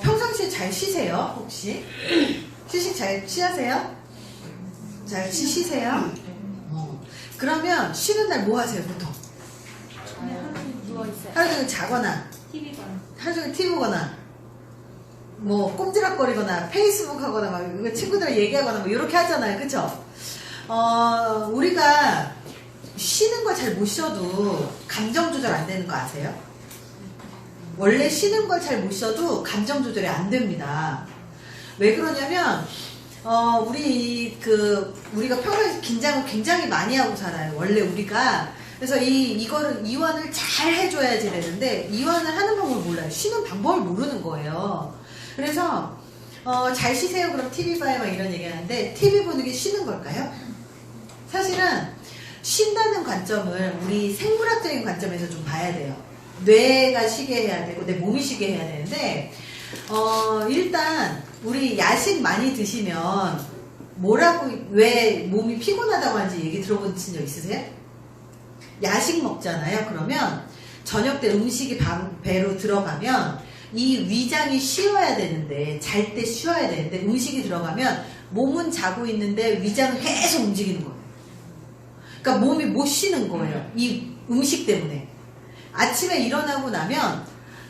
평상시에 잘 쉬세요? 혹시? 휴식 잘 취하세요? 잘 쉬세요? 그러면 쉬는 날 뭐 하세요, 보통? 누워있어요. 하루 종일 자거나, TV 봐. 하루 종일 TV 보거나, 뭐, 꼼지락거리거나, 페이스북 하거나, 막, 친구들이랑 얘기하거나, 뭐, 이렇게 하잖아요. 그쵸? 우리가 쉬는 걸 잘 못 쉬어도 감정 조절 안 되는 거 아세요? 원래 쉬는 걸 잘 못 쉬어도 감정 조절이 안 됩니다. 왜 그러냐면, 우리가 평소에 긴장을 굉장히 많이 하고 살아요. 원래 우리가. 그래서 이거를 이완을 잘 해줘야지 되는데, 이완을 하는 방법을 몰라요. 쉬는 방법을 모르는 거예요. 그래서, 잘 쉬세요. 그럼 TV 봐요. 막 이런 얘기 하는데, TV 보는 게 쉬는 걸까요? 사실은, 쉰다는 관점을 우리 생물학적인 관점에서 좀 봐야 돼요. 뇌가 쉬게 해야 되고, 내 몸이 쉬게 해야 되는데, 일단, 우리 야식 많이 드시면, 왜 몸이 피곤하다고 하는지 얘기 들어본 적 있으세요? 야식 먹잖아요. 그러면, 저녁 때 음식이 배로 들어가면, 이 위장이 쉬어야 되는데, 잘 때 쉬어야 되는데, 음식이 들어가면, 몸은 자고 있는데, 위장은 계속 움직이는 거예요. 그러니까 몸이 못 쉬는 거예요. 이 음식 때문에. 아침에 일어나고 나면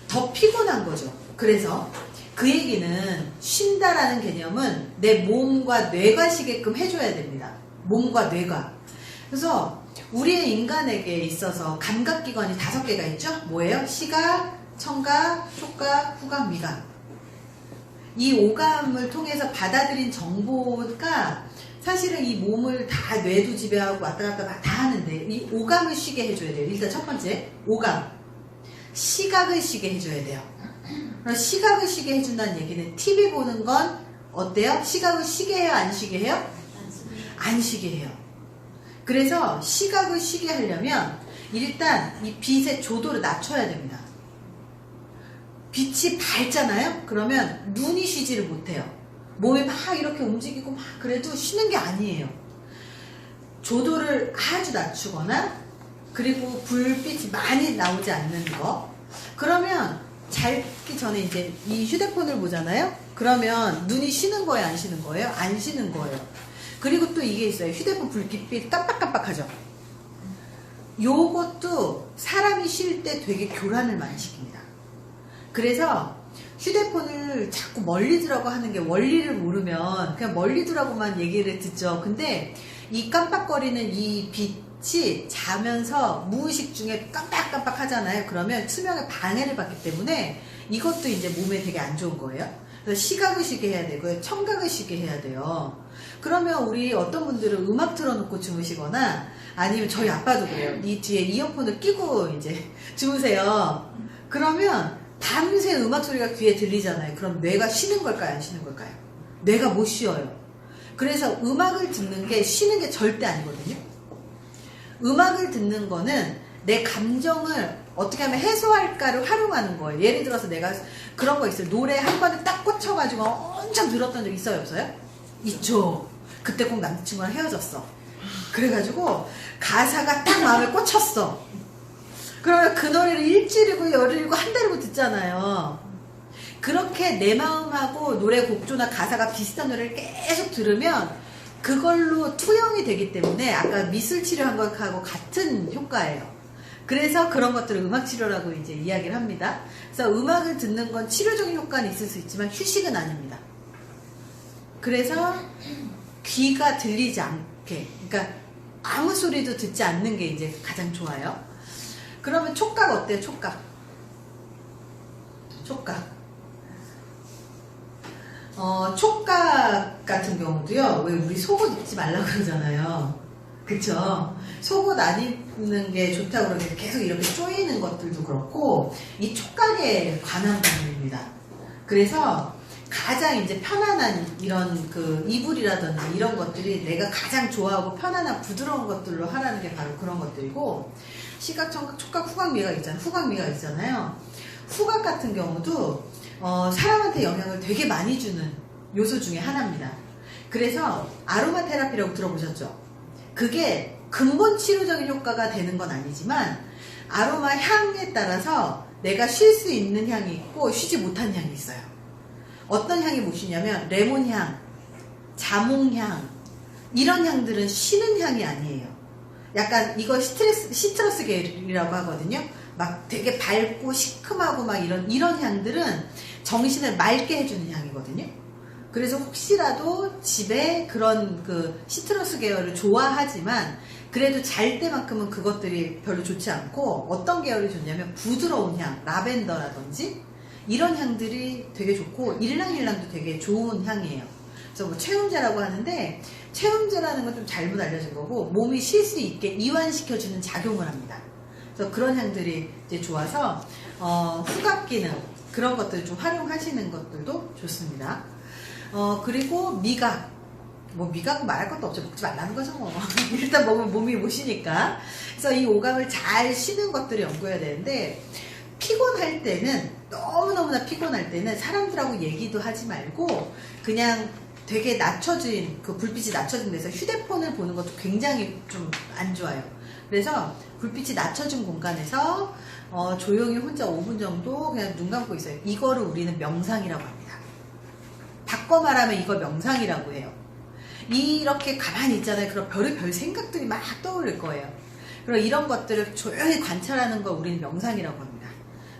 더 피곤한 거죠. 그래서 그 얘기는 쉰다라는 개념은 내 몸과 뇌가 쉬게끔 해줘야 됩니다. 몸과 뇌가. 그래서 우리의 인간에게 있어서 감각기관이 5개가 있죠. 뭐예요? 시각, 청각, 촉각, 후각, 미각. 이 오감을 통해서 받아들인 정보가 사실은 이 몸을 다 뇌도 지배하고 왔다 갔다 막 다 하는데 이 오감을 쉬게 해줘야 돼요. 일단 첫 번째 오감. 시각을 쉬게 해줘야 돼요. 그럼 시각을 쉬게 해준다는 얘기는 TV 보는 건 어때요? 시각을 쉬게 해요? 안 쉬게 해요? 안 쉬게 해요. 그래서 시각을 쉬게 하려면 일단 이 빛의 조도를 낮춰야 됩니다. 빛이 밝잖아요? 그러면 눈이 쉬지를 못해요. 몸이 막 이렇게 움직이고 막 그래도 쉬는 게 아니에요. 조도를 아주 낮추거나 그리고 불빛이 많이 나오지 않는 거. 그러면 자기 전에 이제 이 휴대폰을 보잖아요. 그러면 눈이 쉬는 거예요? 안 쉬는 거예요? 안 쉬는 거예요. 그리고 또 이게 있어요. 휴대폰 불빛이 깜빡깜빡하죠. 요것도 사람이 쉴 때 되게 교란을 많이 시킵니다. 그래서 휴대폰을 자꾸 멀리 두라고 하는 게 원리를 모르면 그냥 멀리 두라고만 얘기를 듣죠. 근데 이 깜빡거리는 이 빛이 자면서 무의식 중에 깜빡깜빡 하잖아요. 그러면 수면에 방해를 받기 때문에 이것도 이제 몸에 되게 안 좋은 거예요. 그래서 시각을 쉬게 해야 되고요. 청각을 쉬게 해야 돼요. 그러면 우리 어떤 분들은 음악 틀어놓고 주무시거나 아니면 저희 아빠도 그래요. 이 뒤에 이어폰을 끼고 이제 주무세요. 그러면 밤새 음악 소리가 귀에 들리잖아요. 그럼 뇌가 쉬는 걸까요? 안 쉬는 걸까요? 뇌가 못 쉬어요. 그래서 음악을 듣는 게 쉬는 게 절대 아니거든요. 음악을 듣는 거는 내 감정을 어떻게 하면 해소할까를 활용하는 거예요. 예를 들어서 내가 그런 거 있어요. 노래 한 번에 딱 꽂혀가지고 엄청 들었던 적 있어요? 없어요? 있죠. 그때 꼭 남자친구랑 헤어졌어. 그래가지고 가사가 딱 마음에 꽂혔어. 그러면 그 노래를 일주일이고 열흘이고 한 달이고 듣잖아요. 그렇게 내 마음하고 노래 곡조나 가사가 비슷한 노래를 계속 들으면 그걸로 투영이 되기 때문에 아까 미술 치료한 것하고 같은 효과예요. 그래서 그런 것들을 음악 치료라고 이제 이야기를 합니다. 그래서 음악을 듣는 건 치료적인 효과는 있을 수 있지만 휴식은 아닙니다. 그래서 귀가 들리지 않게, 그러니까 아무 소리도 듣지 않는 게 이제 가장 좋아요. 그러면 촉각 어때요? 촉각. 촉각 같은 경우도요. 왜 우리 속옷 입지 말라고 그러잖아요. 그쵸? 속옷 안 입는 게 좋다고 그러는데 계속 이렇게 쪼이는 것들도 그렇고 이 촉각에 관한 부분입니다. 그래서 가장 이제 편안한 이런 그 이불이라든지 이런 것들이 내가 가장 좋아하고 편안한 부드러운 것들로 하라는 게 바로 그런 것들이고 시각, 청각, 촉각, 후각, 미각 있잖아요. 후각, 미각 있잖아요. 후각 같은 경우도 사람한테 영향을 되게 많이 주는 요소 중에 하나입니다. 그래서 아로마 테라피라고 들어보셨죠? 그게 근본 치료적인 효과가 되는 건 아니지만 아로마 향에 따라서 내가 쉴 수 있는 향이 있고 쉬지 못한 향이 있어요. 어떤 향이 못 쉬냐면 레몬향, 자몽향 이런 향들은 쉬는 향이 아니에요. 약간 이거 시트러스 계열이라고 하거든요. 막 되게 밝고 시큼하고 막 이런 향들은 정신을 맑게 해주는 향이거든요. 그래서 혹시라도 집에 그런 그 시트러스 계열을 좋아하지만 그래도 잘 때만큼은 그것들이 별로 좋지 않고 어떤 계열이 좋냐면 부드러운 향, 라벤더라든지 이런 향들이 되게 좋고 일랑일랑도 되게 좋은 향이에요. 그래서 뭐 체온제라고 하는데 체온제라는 건 좀 잘못 알려진 거고 몸이 쉴 수 있게 이완시켜주는 작용을 합니다. 그래서 그런 향들이 이제 좋아서 후각 기능 그런 것들 좀 활용하시는 것들도 좋습니다. 그리고 미각 뭐 미각 말할 것도 없죠. 먹지 말라는 거죠 뭐. 일단 먹으면 몸이 못 쉬니까. 그래서 이 오감을 잘 쉬는 것들을 연구해야 되는데 피곤할 때는 너무너무나 피곤할 때는 사람들하고 얘기도 하지 말고 그냥 되게 낮춰진 그 불빛이 낮춰진 데서 휴대폰을 보는 것도 굉장히 좀 안 좋아요. 그래서 불빛이 낮춰진 공간에서 조용히 혼자 5분 정도 그냥 눈 감고 있어요. 이거를 우리는 명상이라고 합니다. 바꿔 말하면 이걸 명상이라고 해요. 이렇게 가만히 있잖아요. 그럼 별의별 생각들이 막 떠오를 거예요. 그럼 이런 것들을 조용히 관찰하는 걸 우리는 명상이라고 합니다.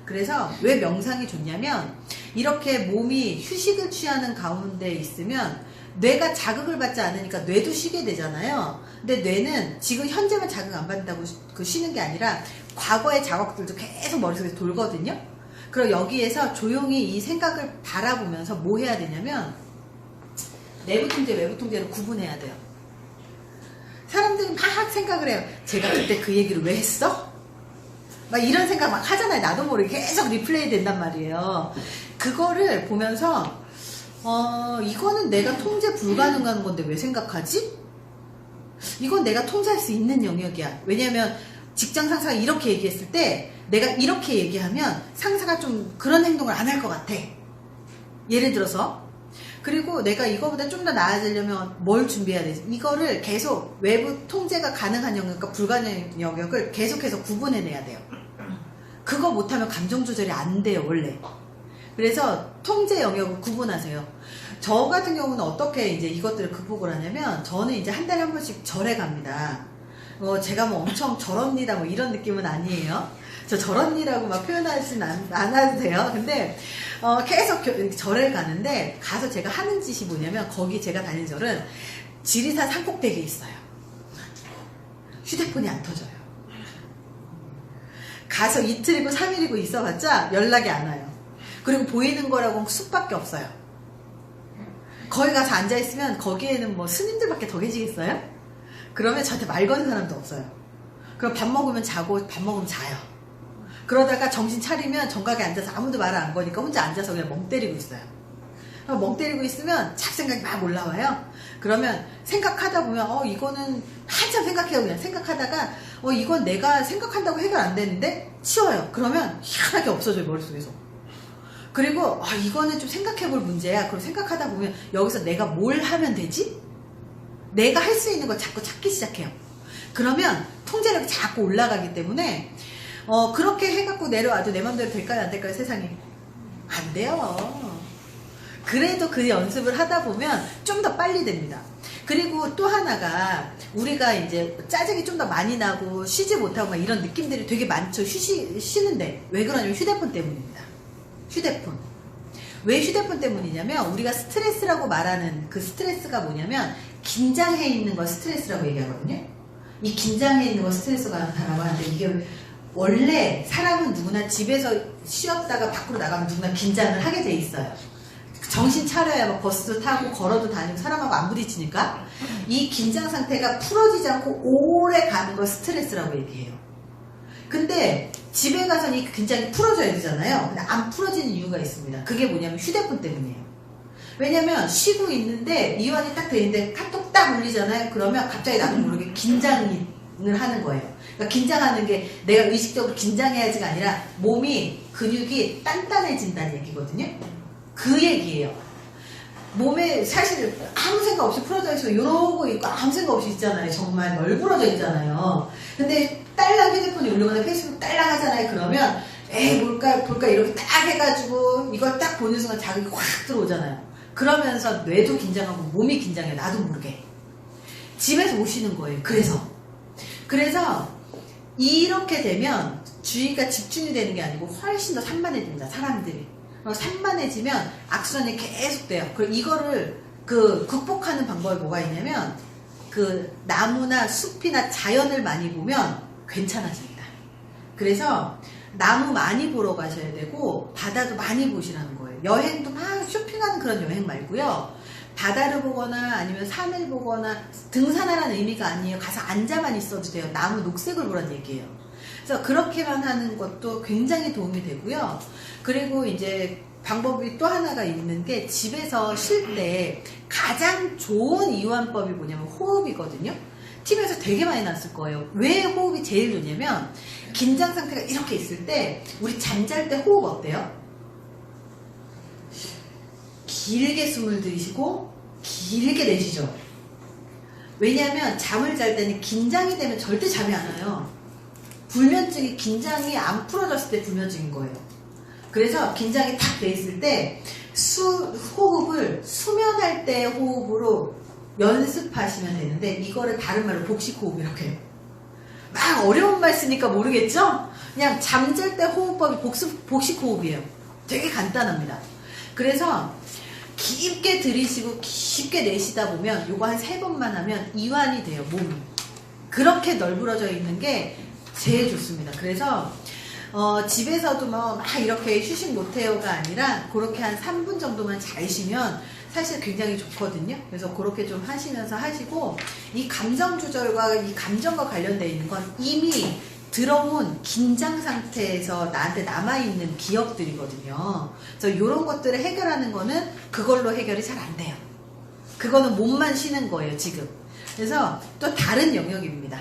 그래서 왜 명상이 좋냐면 이렇게 몸이 휴식을 취하는 가운데 있으면 뇌가 자극을 받지 않으니까 뇌도 쉬게 되잖아요. 근데 뇌는 지금 현재만 자극 안 받는다고 쉬는 게 아니라 과거의 자극들도 계속 머릿속에 돌거든요. 그럼 여기에서 조용히 이 생각을 바라보면서 뭐 해야 되냐면 내부 통제, 외부 통제를 구분해야 돼요. 사람들이 막 생각을 해요. 제가 그때 그 얘기를 왜 했어? 막 이런 생각 막 하잖아요. 나도 모르게 계속 리플레이 된단 말이에요. 그거를 보면서 이거는 내가 통제 불가능한 건데 왜 생각하지? 이건 내가 통제할 수 있는 영역이야. 왜냐면 직장 상사가 이렇게 얘기했을 때 내가 이렇게 얘기하면 상사가 좀 그런 행동을 안 할 것 같아. 예를 들어서 그리고 내가 이거보다 좀 더 나아지려면 뭘 준비해야 되지? 이거를 계속 외부 통제가 가능한 영역과 불가능한 영역을 계속해서 구분해내야 돼요. 그거 못하면 감정 조절이 안 돼요, 원래. 그래서 통제 영역을 구분하세요. 저 같은 경우는 어떻게 이제 이것들을 극복을 하냐면 저는 이제 한 달에 한 번씩 절에 갑니다. 제가 뭐 엄청 절언니다 뭐 이런 느낌은 아니에요. 저 절언니라고 막 표현하지는 않아도 돼요. 근데 계속 절에 가는데 가서 제가 하는 짓이 뭐냐면 거기 제가 다니는 절은 지리산 산꼭대기에 있어요. 휴대폰이 안 터져요. 가서 이틀이고 3일이고 있어봤자 연락이 안 와요. 그리고 보이는 거라고 숲밖에 없어요. 거기 가서 앉아있으면 거기에는 뭐 스님들밖에 더 계시겠어요? 그러면 저한테 말 거는 사람도 없어요. 그럼 밥 먹으면 자고 밥 먹으면 자요. 그러다가 정신 차리면 정각에 앉아서 아무도 말을 안 거니까 혼자 앉아서 그냥 멍 때리고 있어요. 멍 때리고 있으면 잡생각이 막 올라와요. 그러면 생각하다 보면 이거는 한참 생각해요. 그냥 생각하다가 이건 내가 생각한다고 해결 안 되는데 치워요. 그러면 희한하게 없어져요, 머릿속에서. 그리고 이거는 좀 생각해 볼 문제야. 그럼 생각하다 보면 여기서 내가 뭘 하면 되지? 내가 할 수 있는 걸 자꾸 찾기 시작해요. 그러면 통제력이 자꾸 올라가기 때문에 그렇게 해갖고 내려와도 내 맘대로 될까요? 안 될까요? 세상에. 안 돼요. 그래도 그 연습을 하다 보면 좀 더 빨리 됩니다. 그리고 또 하나가 우리가 이제 짜증이 좀 더 많이 나고 쉬지 못하고 막 이런 느낌들이 되게 많죠. 쉬는데 왜 그러냐면 휴대폰 때문입니다. 휴대폰. 왜 휴대폰 때문이냐면 우리가 스트레스라고 말하는 그 스트레스가 뭐냐면 긴장해 있는 걸 스트레스라고 얘기하거든요. 이 긴장해 있는 걸 스트레스라고 하는데 이게 원래 사람은 누구나 집에서 쉬었다가 밖으로 나가면 누구나 긴장을 하게 돼 있어요. 정신 차려야 막 버스도 타고 걸어도 다니고 사람하고 안 부딪히니까 이 긴장 상태가 풀어지지 않고 오래 가는 걸 스트레스라고 얘기해요. 근데 집에 가서는 이 긴장이 풀어져야 되잖아요. 근데 안 풀어지는 이유가 있습니다. 그게 뭐냐면 휴대폰 때문이에요. 왜냐면 쉬고 있는데 이완이 딱 돼 있는데 카톡 딱 울리잖아요. 그러면 갑자기 나도 모르게 긴장을 하는 거예요. 그러니까 긴장하는 게 내가 의식적으로 긴장해야지가 아니라 몸이 근육이 단단해진다는 얘기거든요. 그 얘기예요. 몸에 사실 아무 생각 없이 풀어져 있어 이러고 있고 아무 생각 없이 있잖아요. 정말 널브러져 있잖아요. 근데 딸랑 휴대폰이 울리거나 페이스북 딸랑 하잖아요. 그러면 에이 볼까 이렇게 딱 해가지고 이걸 딱 보는 순간 자극이 확 들어오잖아요. 그러면서 뇌도 긴장하고 몸이 긴장해요. 나도 모르게. 집에서 오시는 거예요. 그래서 이렇게 되면 주의가 집중이 되는 게 아니고 훨씬 더 산만해집니다. 사람들이. 산만해지면 악순환이 계속 돼요. 이거를 극복하는 방법이 뭐가 있냐면 나무나 숲이나 자연을 많이 보면 괜찮아집니다. 그래서 나무 많이 보러 가셔야 되고 바다도 많이 보시라는 거예요. 여행도 막 쇼핑하는 그런 여행 말고요. 바다를 보거나 아니면 산을 보거나 등산하라는 의미가 아니에요. 가서 앉아만 있어도 돼요. 나무 녹색을 보라는 얘기예요. 그래서 그렇게만 하는 것도 굉장히 도움이 되고요. 그리고 이제 방법이 또 하나가 있는 게 집에서 쉴 때 가장 좋은 이완법이 뭐냐면 호흡이거든요. TV에서 되게 많이 나왔을 거예요. 왜 호흡이 제일 좋냐면 긴장 상태가 이렇게 있을 때 우리 잠잘 때 호흡 어때요? 길게 숨을 들이쉬고 길게 내쉬죠. 왜냐하면 잠을 잘 때는 긴장이 되면 절대 잠이 안 와요. 불면증이 긴장이 안 풀어졌을 때 불면증인 거예요. 그래서 긴장이 탁 돼 있을 때 호흡을 수면할 때 호흡으로 연습하시면 되는데 이거를 다른 말로 복식호흡 이렇게 해요. 막 어려운 말 쓰니까 모르겠죠? 그냥 잠잘 때 호흡법이 복식호흡이에요. 되게 간단합니다. 그래서 깊게 들이쉬고 깊게 내쉬다 보면 이거 한 3번만 하면 이완이 돼요. 몸이. 그렇게 널브러져 있는 게 제일 좋습니다. 그래서 집에서도 막 이렇게 휴식 못해요가 아니라 그렇게 한 3분 정도만 잘 쉬면 사실 굉장히 좋거든요. 그래서 그렇게 좀 하시면서 하시고 이 감정 조절과 이 감정과 관련되어 있는 건 이미 들어온 긴장 상태에서 나한테 남아있는 기억들이거든요. 그래서 이런 것들을 해결하는 거는 그걸로 해결이 잘 안 돼요. 그거는 몸만 쉬는 거예요, 지금. 그래서 또 다른 영역입니다.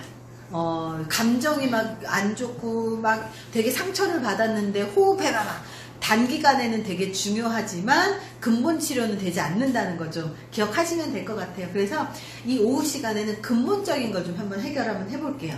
감정이 막 안 좋고 막 되게 상처를 받았는데 호흡해봐라. 단기간에는 되게 중요하지만 근본 치료는 되지 않는다는 거 좀 기억하시면 될 것 같아요. 그래서 이 오후 시간에는 근본적인 걸 좀 한번 해결 한번 해볼게요.